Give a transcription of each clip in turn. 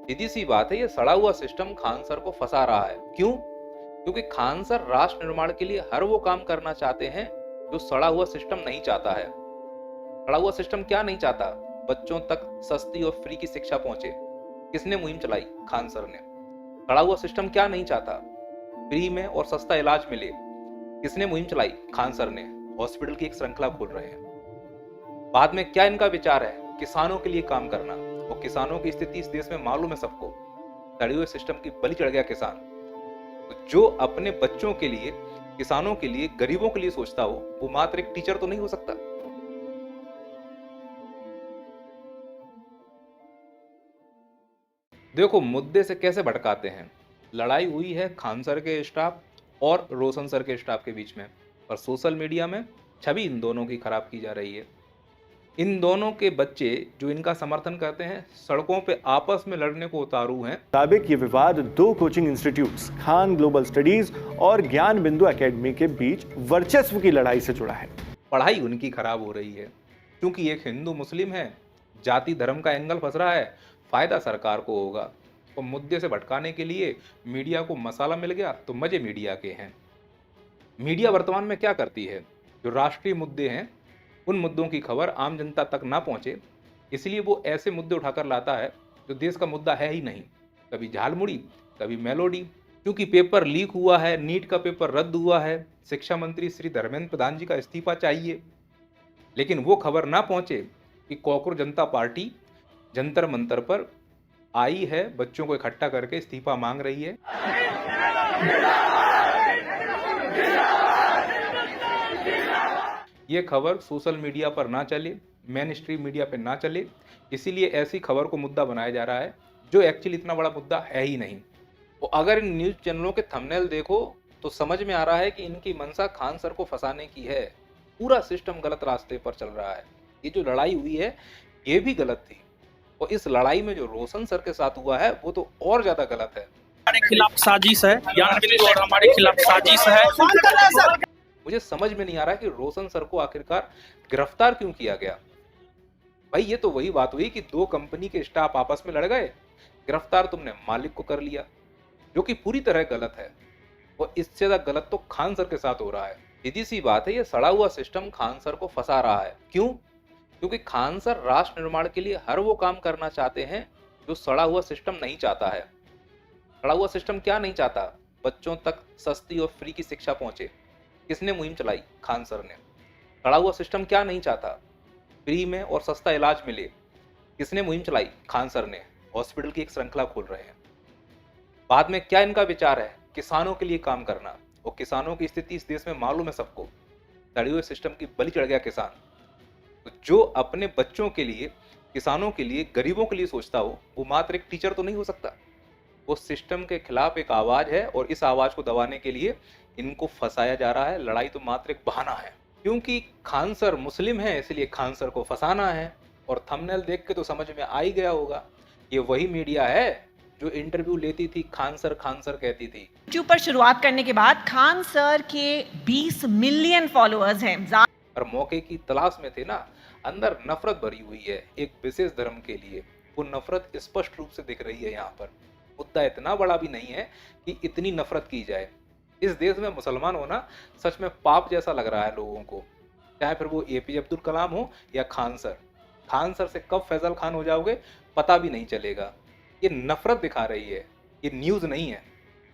सीधी सी बात है, ये सड़ा हुआ सिस्टम खान सर को फंसा रहा है। क्यों? क्योंकि खान सर राष्ट्र निर्माण के लिए हर वो काम करना चाहते हैं जो सड़ा हुआ सिस्टम नहीं चाहता है। सड़ा हुआ सिस्टम क्या नहीं चाहता? बच्चों तक सस्ती और फ्री की शिक्षा पहुंचे। किसने मुहिम चलाई? खान सर ने। सड़ा हुआ सिस्टम क्या नहीं चाहता? फ्री में और सस्ता इलाज मिले। किसने मुहिम चलाई? खान सर ने। हॉस्पिटल की एक श्रृंखला खोल रहे हैं। बाद में क्या इनका विचार है? किसानों के लिए काम करना। और किसानों की स्थिति इस देश में मालूम है सबको। सड़े हुए सिस्टम की बलि चढ़ गया किसान। तो जो अपने बच्चों के लिए, किसानों के लिए, गरीबों के लिए सोचता हो, वो मात्र एक टीचर तो नहीं हो सकता। देखो, मुद्दे से कैसे भटकाते हैं। लड़ाई हुई है खान सर के स्टाफ और रोशन सर के स्टाफ के बीच में, और सोशल मीडिया में छवि इन दोनों की खराब की जा रही है। इन दोनों के बच्चे जो इनका समर्थन करते हैं, सड़कों पे आपस में लड़ने को उतारू हैं। मुताबिक ये विवाद दो coaching institutes, Khan global studies और ज्ञान बिंदु एकेडमी के बीच वर्चस्व की लड़ाई से जुड़ा है। पढ़ाई उनकी खराब हो रही है क्योंकि एक हिंदू मुस्लिम है, जाति धर्म का एंगल फंस रहा है, फायदा सरकार को होगा। और मुद्दे से भटकाने के लिए मीडिया को मसाला मिल गया तो मजे मीडिया के हैं। मीडिया वर्तमान में क्या करती है? जो राष्ट्रीय मुद्दे हैं, उन मुद्दों की खबर आम जनता तक ना पहुंचे, इसलिए वो ऐसे मुद्दे उठाकर लाता है जो देश का मुद्दा है ही नहीं। कभी झालमुड़ी, कभी मेलोडी। क्योंकि पेपर लीक हुआ है, नीट का पेपर रद्द हुआ है, शिक्षा मंत्री श्री धर्मेंद्र प्रधान जी का इस्तीफा चाहिए, लेकिन वो खबर ना पहुंचे कि कॉकरोच जनता पार्टी जंतर मंतर पर आई है, बच्चों को इकट्ठा करके इस्तीफा मांग रही है। ये खबर सोशल मीडिया पर ना चले, मेन स्ट्रीम मीडिया पर ना चले, इसीलिए ऐसी खबर को मुद्दा बनाया जा रहा है जो एक्चुअली इतना बड़ा मुद्दा है ही नहीं। तो अगर इन न्यूज चैनलों के थंबनेल देखो तो समझ में आ रहा है कि इनकी मंशा खान सर को फंसाने की है। पूरा सिस्टम गलत रास्ते पर चल रहा है। ये जो लड़ाई हुई है ये भी गलत थी, और इस लड़ाई में जो रोशन सर के साथ हुआ है वो तो और ज्यादा गलत है। हमारे खिलाफ साजिश है, ज्ञान बिंदु और हमारे खिलाफ साजिश है। मुझे समझ में नहीं आ रहा कि रोशन सर को आखिरकार गिरफ्तार क्यों किया गया। भाई, ये तो वही बात हुई कि दो कंपनी के स्टाफ आपस में लड़ गए, गिरफ्तार तुमने मालिक को कर लिया, जो कि पूरी तरह गलत है। और इससे ज्यादा गलत तो खान सर के साथ हो रहा है। सीधी सी बात है, ये सड़ा हुआ सिस्टम खान सर को फंसा रहा है। क्यों? क्योंकि खान सर राष्ट्र निर्माण के लिए हर वो काम करना चाहते हैं जो सड़ा हुआ सिस्टम नहीं चाहता है। सड़ा हुआ सिस्टम क्या नहीं चाहता? बच्चों तक सस्ती और फ्री की शिक्षा पहुंचे। किसने मुहिम चलाई? खान सर ने। सड़ा हुआ सिस्टम क्या नहीं चाहता? फ्री में और सस्ता इलाज मिले। किसने मुहिम चलाई? खान सर ने। हॉस्पिटल की एक श्रृंखला खोल रहे हैं। बाद में क्या इनका विचार है? किसानों के लिए काम करना। और किसानों की स्थिति इस देश में मालूम है सबको। सड़े हुए सिस्टम की बलि चढ़ गया किसान। तो जो अपने बच्चों के लिए, किसानों के लिए, गरीबों के लिए सोचता हो, वो मात्र एक टीचर तो नहीं हो सकता। वो सिस्टम के खिलाफ एक आवाज है, और इस आवाज को दबाने के लिए इनको फंसाया जा रहा है। लड़ाई तो मात्र एक बहाना है, क्योंकि खान सर मुस्लिम है, इसलिए खान सर को फंसाना है। और थंबनेल देख के तो समझ में आ ही गया होगा, ये वही मीडिया है जो इंटरव्यू लेती थी खान सर कहती थी। YouTube पर शुरुआत करने के बाद खान सर के 20 मिलियन फॉलोअर्स हैं। और मौके की तलाश में थे ना। अंदर नफरत भरी हुई है एक विशेष धर्म के लिए। वो नफरत स्पष्ट रूप से दिख रही है यहाँ पर। मुद्दा इतना बड़ा भी नहीं है कि इतनी नफरत की जाए। इस देश में मुसलमान होना सच में पाप जैसा लग रहा है लोगों को, चाहे फिर वो APJ अब्दुल कलाम हो या खान सर। खान सर से कब फैजल खान हो जाओगे पता भी नहीं चलेगा। ये नफरत दिखा रही है, ये न्यूज़ नहीं है।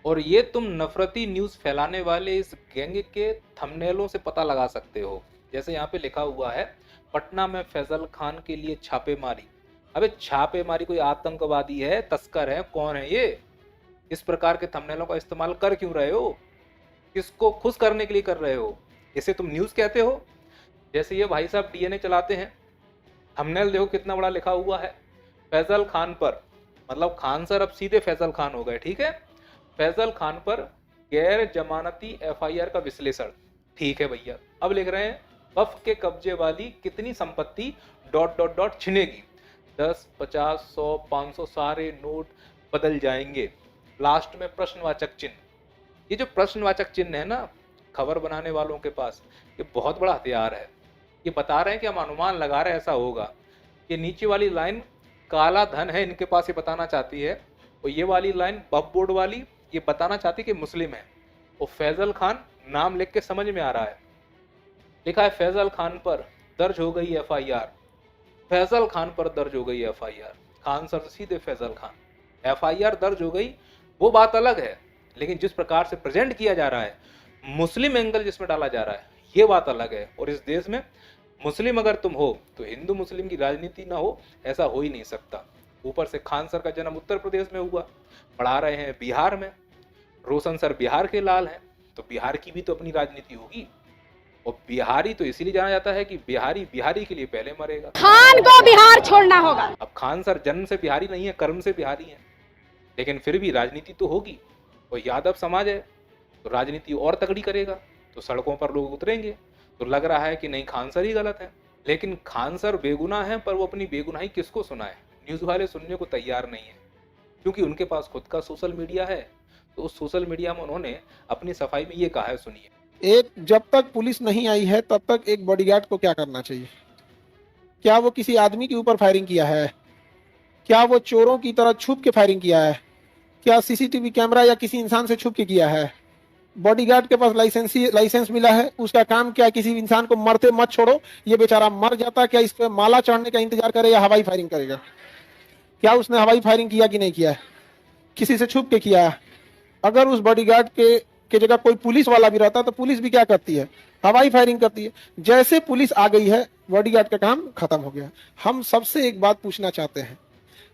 और ये तुम नफरती न्यूज़ फैलाने वाले इस गैंग के थंबनेलों से पता लगा सकते हो। जैसे यहाँ पे लिखा हुआ है, पटना में फैजल खान के लिए छापेमारी। अबे छापेमारी कोई आतंकवादी है, तस्कर है, कौन है ये? इस प्रकार के थंबनेलों का इस्तेमाल कर क्यों रहे हो? किसको खुश करने के लिए कर रहे हो? इसे तुम न्यूज़ कहते हो? जैसे ये भाई साहब DNA चलाते हैं, थंबनेल देखो कितना बड़ा लिखा हुआ है, फैजल खान पर। मतलब खान सर अब सीधे फैजल खान हो गए, ठीक है। फैजल खान पर गैर जमानती FIR का विश्लेषण। ठीक है भैया, अब लिख रहे हैं वफ के कब्जे वाली कितनी संपत्ति ... छिनेगी। 10, 50, 100, 500 सारे नोट बदल जाएंगे। लास्ट में प्रश्नवाचक चिन्ह। ये जो प्रश्नवाचक चिन्ह है ना, खबर बनाने वालों के पास ये बहुत बड़ा हथियार है। ये बता रहे हैं कि हम अनुमान लगा रहे हैं ऐसा होगा। ये नीचे वाली लाइन काला धन है इनके पास, ये बताना चाहती है। और ये वाली लाइन बफ बोर्ड वाली, ये बताना चाहती है कि मुस्लिम है। और फैजल खान नाम लिख के समझ में आ रहा है, लिखा है फैजल खान पर दर्ज हो गई FIR। फैजल खान पर दर्ज हो गई FIR, खान सर से सीधे फैजल खान। FIR दर्ज हो गई वो बात अलग है, लेकिन जिस प्रकार से प्रेजेंट किया जा रहा है, मुस्लिम एंगल जिसमें डाला जा रहा है, ये बात अलग है। और इस देश में मुस्लिम अगर तुम हो तो हिंदू मुस्लिम की राजनीति ना हो, ऐसा हो ही नहीं सकता। ऊपर से खान सर का जन्म उत्तर प्रदेश में हुआ, पढ़ा रहे हैं बिहार में, रोशन सर बिहार के लाल हैं, तो बिहार की भी तो अपनी राजनीति होगी। और बिहारी तो इसीलिए जाना जाता है कि बिहारी बिहारी के लिए पहले मरेगा। खान को बिहार छोड़ना होगा। अब खान सर जन्म से बिहारी नहीं है, कर्म से बिहारी हैं, लेकिन फिर भी राजनीति तो होगी। और यादव समाज है तो राजनीति और तगड़ी करेगा, तो सड़कों पर लोग उतरेंगे। तो लग रहा है कि नहीं, खान सर ही गलत है। लेकिन खान सर बेगुनाह हैं, पर वो अपनी बेगुनाही किसको सुनाए? न्यूज़ वाले सुनने को तैयार नहीं है, क्योंकि उनके पास खुद का सोशल मीडिया है। तो उस सोशल मीडिया में उन्होंने अपनी सफाई में ये कहा है, सुनिए। एक जब तक पुलिस नहीं आई है तब तक एक बॉडीगार्ड को क्या करना चाहिए? क्या वो किसी आदमी के ऊपर फायरिंग किया है? क्या वो चोरों की तरह छुप के फायरिंग किया है? क्या सीसीटीवी कैमरा या किसी इंसान से छुप के किया है? बॉडीगार्ड के पास लाइसेंस मिला है, उसका काम क्या? किसी इंसान को मरते मत छोड़ो, ये बेचारा मर जाता, क्या इस पे माला चढ़ने का इंतजार करे या हवाई फायरिंग करेगा? क्या उसने हवाई फायरिंग किया कि नहीं किया है? किसी से छुप के किया है? अगर उस बॉडीगार्ड के जगह कोई पुलिस वाला भी रहता तो पुलिस भी क्या करती है? हवाई फायरिंग करती है। जैसे पुलिस आ गई है, बॉडीगार्ड का काम खत्म हो गया। हम सबसे एक बात पूछना चाहते हैं,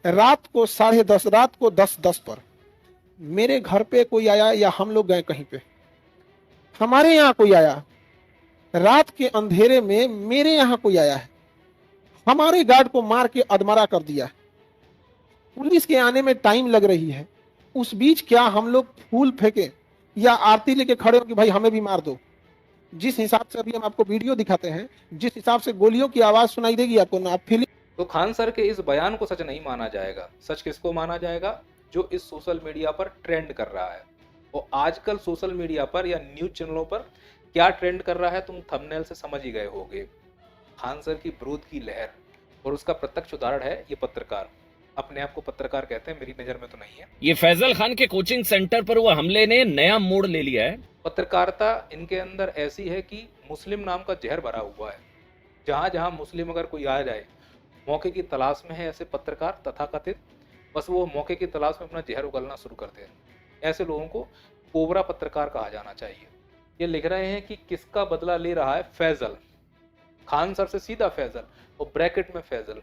रात को 10:30, रात को 10:10 पर मेरे घर पे कोई आया या हम लोग गए कहीं पे, हमारे यहाँ कोई आया, रात के अंधेरे में मेरे यहाँ कोई आया है, हमारे गार्ड को मार के अधमरा कर दिया, पुलिस के आने में टाइम लग रही है, उस बीच क्या हम लोग फूल फेंके या आरती लेके खड़े हो कि भाई हमें भी मार दो? जिस हिसाब से अभी हम आपको वीडियो दिखाते हैं, जिस हिसाब से गोलियों की आवाज सुनाई देगी आपको ना, आप फील। तो खान सर के इस बयान को सच नहीं माना जाएगा। सच किसको माना जाएगा? जो इस सोशल मीडिया पर ट्रेंड कर रहा है। और आजकल सोशल मीडिया पर या न्यूज चैनलों पर क्या ट्रेंड कर रहा है, तुम थंबनेल से समझ ही गए होगे। खान सर की विरोध की लहर, और उसका प्रत्यक्ष उदाहरण है ये पत्रकार। अपने आप को पत्रकार कहते हैं, मेरी नजर में तो नहीं है। ये फैजल खान के कोचिंग सेंटर पर हुआ हमले ने नया मोड़ ले लिया है। पत्रकारिता इनके अंदर ऐसी है कि मुस्लिम नाम का जहर भरा हुआ है। जहां जहां मुस्लिम अगर कोई आ जाए, मौके की तलाश में है ऐसे पत्रकार तथाकथित, बस वो मौके की तलाश में अपना जहर उगलना शुरू करते हैं। ऐसे लोगों को कोबरा पत्रकार कहा जाना चाहिए। ये लिख रहे हैं कि किसका बदला ले रहा है फैजल, खान सर से सीधा फैजल और ब्रैकेट में फैजल।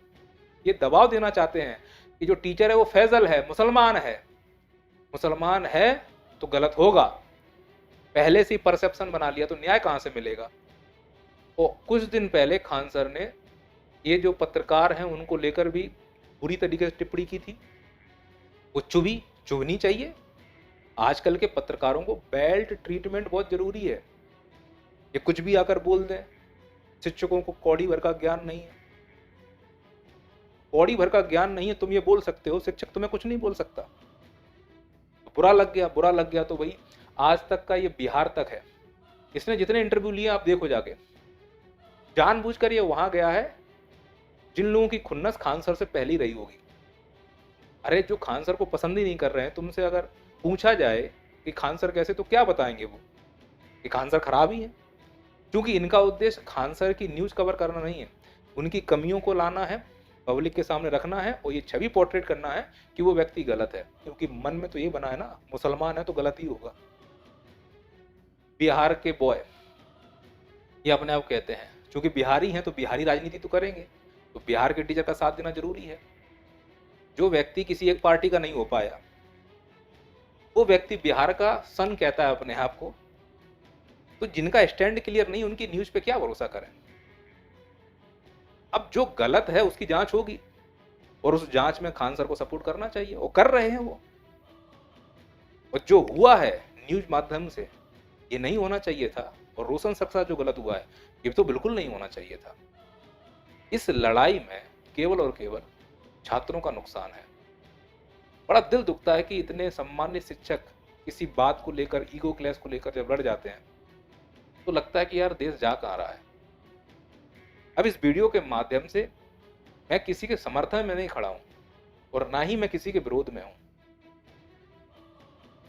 ये दबाव देना चाहते हैं कि जो टीचर है वो फैजल है, मुसलमान है। मुसलमान है तो गलत होगा, पहले से ही परसेप्शन बना लिया, तो न्याय कहां से मिलेगा? और कुछ दिन पहले खान सर ने ये जो पत्रकार हैं उनको लेकर भी बुरी तरीके से टिप्पणी की थी। वो चुभनी चाहिए। आजकल के पत्रकारों को बेल्ट ट्रीटमेंट बहुत जरूरी है। ये कुछ भी आकर बोल दें। शिक्षकों को कौड़ी भर का ज्ञान नहीं है, कौड़ी भर का ज्ञान नहीं है। तुम ये बोल सकते हो, शिक्षक तुम्हें कुछ नहीं बोल सकता। तो बुरा लग गया तो भाई आज तक का ये बिहार तक है। इसने जितने इंटरव्यू लिए आप देखो जाके, जानबूझकर ये वहां गया है जिन लोगों की खुन्नस खान सर से पहले ही रही होगी। अरे जो खान सर को पसंद ही नहीं कर रहे हैं, तुमसे अगर पूछा जाए कि खान सर कैसे, तो क्या बताएंगे वो? कि खान सर खराब ही है। क्योंकि इनका उद्देश्य खान सर की न्यूज कवर करना नहीं है, उनकी कमियों को लाना है, पब्लिक के सामने रखना है और ये छवि पोर्ट्रेट करना है कि वो व्यक्ति गलत है। क्योंकि मन में तो ये बना है ना, मुसलमान है तो गलत ही होगा। बिहार के बॉय ये अपने आप कहते हैं, क्योंकि बिहारी हैं तो बिहारी राजनीति तो करेंगे, तो बिहार के टीचर का साथ देना जरूरी है। जो व्यक्ति किसी एक पार्टी का नहीं हो पाया, वो व्यक्ति बिहार का सन कहता है अपने आप को, तो जिनका स्टैंड क्लियर नहीं, उनकी न्यूज पे क्या भरोसा करें? अब जो गलत है उसकी जांच होगी और उस जांच में खान सर को सपोर्ट करना चाहिए, और कर रहे हैं वो। और जो हुआ है न्यूज माध्यम से, ये नहीं होना चाहिए था। और रोशन सर के साथ जो गलत हुआ है, ये तो बिल्कुल नहीं होना चाहिए था। इस लड़ाई में केवल और केवल छात्रों का नुकसान है। बड़ा दिल दुखता है कि इतने सम्मानित शिक्षक किसी बात को लेकर, ईगो क्लैश को लेकर जब लड़ जाते हैं, तो लगता है कि यार देश जा कहाँ रहा है। अब इस वीडियो के माध्यम से मैं किसी के समर्थन में नहीं खड़ा हूं, और ना ही मैं किसी के विरोध में हूं।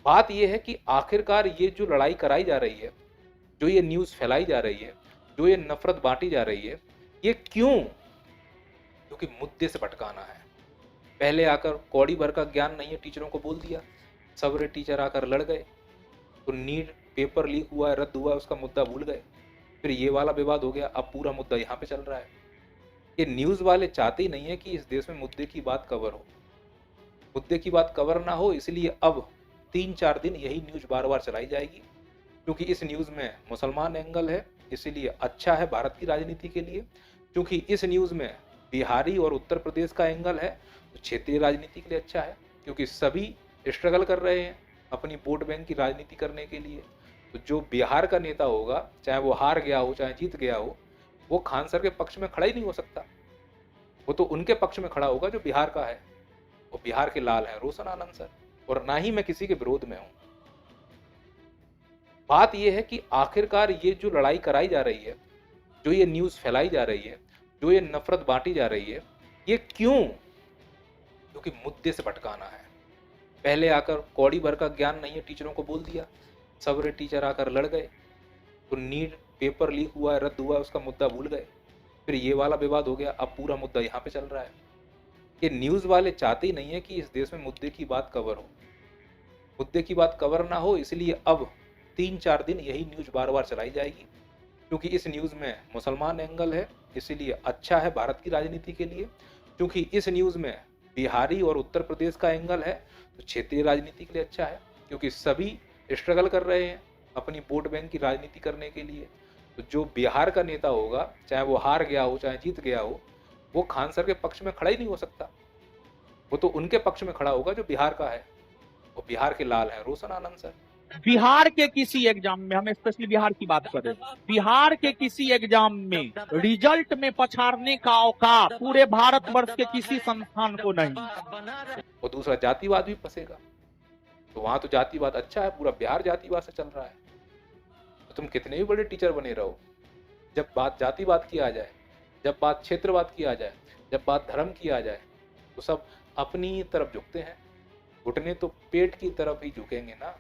बात यह है कि आखिरकार ये जो लड़ाई कराई जा रही है, जो ये न्यूज़ फैलाई जा रही है, जो ये नफरत बांटी जा रही है, ये क्यों? क्योंकि मुद्दे से भटकाना है। पहले आकर कौड़ी भर का ज्ञान नहीं है टीचरों को बोल दिया, सबरे टीचर आकर लड़ गए, तो नीट पेपर लीक हुआ है, रद्द हुआ है, उसका मुद्दा भूल गए, फिर ये वाला विवाद हो गया, अब पूरा मुद्दा यहाँ पे चल रहा है। ये न्यूज़ वाले चाहते ही नहीं है कि इस देश में मुद्दे की बात कवर हो, मुद्दे की बात कवर ना हो, इसलिए अब 3-4 दिन यही न्यूज़ बार बार चलाई जाएगी, क्योंकि इस न्यूज़ में मुसलमान एंगल है, इसीलिए अच्छा है भारत की राजनीति के लिए। क्योंकि इस न्यूज़ में बिहारी और उत्तर प्रदेश का एंगल है, तो क्षेत्रीय राजनीति के लिए अच्छा है, क्योंकि सभी स्ट्रगल कर रहे हैं अपनी वोट बैंक की राजनीति करने के लिए। तो जो बिहार का नेता होगा, चाहे वो हार गया हो चाहे जीत गया हो, वो खान सर के पक्ष में खड़ा ही नहीं हो सकता। वो तो उनके पक्ष में खड़ा होगा जो बिहार का है, वो बिहार के लाल है रोशन आनंद सर। और ना ही मैं किसी के विरोध में हूं। बात यह है कि आखिरकार ये जो लड़ाई कराई जा रही है, जो ये न्यूज़ फैलाई जा रही है, जो ये नफरत बांटी जा रही है, ये क्यों? क्योंकि मुद्दे से भटकाना है। पहले आकर कौड़ी भर का ज्ञान नहीं है टीचरों को बोल दिया, सबरे टीचर आकर लड़ गए, तो नीट पेपर लीक हुआ है, रद्द हुआ है, उसका मुद्दा भूल गए, फिर ये वाला विवाद हो गया, अब पूरा मुद्दा यहाँ पे चल रहा है। ये न्यूज़ वाले चाहते ही नहीं है कि इस देश में मुद्दे की बात कवर हो, मुद्दे की बात कवर ना हो, इसलिए अब 3-4 दिन यही न्यूज़ बार बार चलाई जाएगी, क्योंकि इस न्यूज़ में मुसलमान एंगल है, इसीलिए अच्छा है भारत की राजनीति के लिए। क्योंकि इस न्यूज़ में बिहारी और उत्तर प्रदेश का एंगल है, तो क्षेत्रीय राजनीति के लिए अच्छा है, क्योंकि सभी स्ट्रगल कर रहे हैं अपनी वोट बैंक की राजनीति करने के लिए। तो जो बिहार का नेता होगा, चाहे वो हार गया हो चाहे जीत गया हो, वो खान सर के पक्ष में खड़ा ही नहीं हो सकता। वो तो उनके पक्ष में खड़ा होगा जो बिहार का है, वो बिहार के लाल है रोशन आनंद सर। बिहार के किसी एग्जाम में, हम स्पेशली बिहार की बात करें, बिहार के किसी एग्जाम में रिजल्ट में पछाड़ने का औकात पूरे भारतवर्ष के किसी संस्थान को नहीं। और दूसरा जातिवाद भी फंसेगा, तो वहां तो जातिवाद अच्छा है, पूरा बिहार जातिवाद से चल रहा है। तो तुम कितने भी बड़े टीचर बने रहो, जब बात जातिवाद की आ जाए, जब बात क्षेत्रवाद की आ जाए, जब बात धर्म की आ जाए, तो सब अपनी तरफ झुकते हैं। घुटने तो पेट की तरफ ही झुकेंगे ना।